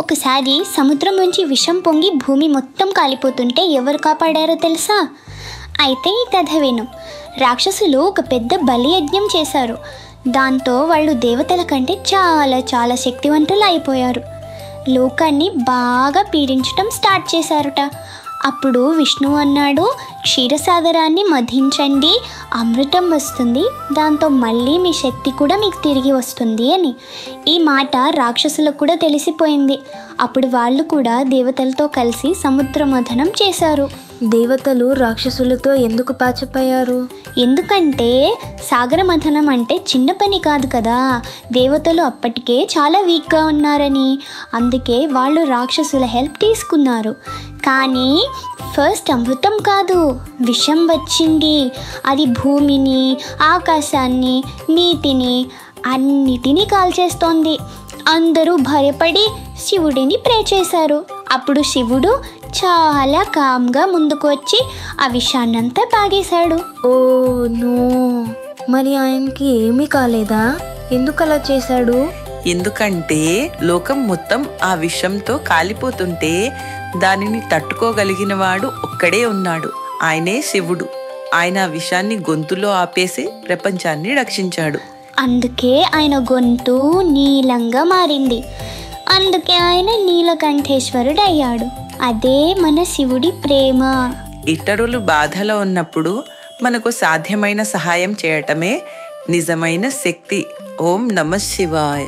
ఒకసారి సముద్రం నుంచి విషం పొంగి భూమి మొత్తం కాలిపోతుంటే ఎవరు కాపాడారో తెలుసా? అయితే ఈ కథ విను. రాక్షసులు ఒక పెద్ద బలి యజ్ఞం చేశారు. దాంతో వాళ్ళు దేవతల కంటే చాలా చాలా శక్తివంతులు అయిపోయారు. లోకాన్ని బాగా పీడించడం స్టార్ట్ చేశారట. అప్పుడు విష్ణువు అన్నాడు, క్షీరసాగరాన్ని మధించండి, అమృతం వస్తుంది, దాంతో మళ్ళీ మీ శక్తి కూడా మీకు తిరిగి వస్తుంది అని. ఈ మాట రాక్షసులకు కూడా తెలిసిపోయింది. అప్పుడు వాళ్ళు కూడా దేవతలతో కలిసి సముద్ర మథనం చేశారు. దేవతలు రాక్షసులతో ఎందుకు పాచిపోయారు? ఎందుకంటే సాగర మథనం అంటే చిన్న పని కాదు కదా. దేవతలు అప్పటికే చాలా వీక్గా ఉన్నారని, అందుకే వాళ్ళు రాక్షసుల హెల్ప్ తీసుకున్నారు. కానీ ఫస్ట్ అమృతం కాదు, విషం వచ్చింది. అది భూమిని, ఆకాశాన్ని, నీటిని అన్నిటినీ కాల్చేస్తోంది. అందరూ భయపడి శివుడిని ప్రే చేశారు. అప్పుడు శివుడు చాలా కామ్గా ముందుకు వచ్చి ఆ విషాన్నంతా తాగేశాడు. ఓ నో, మరి ఆయనకి ఏమీ కాలేదా? ఎందుకు అలా చేశాడు? ఎందుకంటే లోకం మొత్తం ఆ విషంతో కాలిపోతుంటే దానిని తట్టుకోగలిగిన వాడు ఒక్కడే ఉన్నాడు. ఆయనే శివుడు. ఆయన ఆ విషాన్ని గొంతులో ఆపేసి ప్రపంచాన్ని రక్షించాడు. అందుకే ఆయన గొంతు నీలంగా మారింది. అందుకే ఆయన నీలకంఠేశ్వరుడు అయ్యాడు. అదే మన శివుడి ప్రేమ. ఇతరులు బాధలో ఉన్నప్పుడు మనకు సాధ్యమైన సహాయం చేయటమే నిజమైన శక్తి. ఓం నమః శివాయ.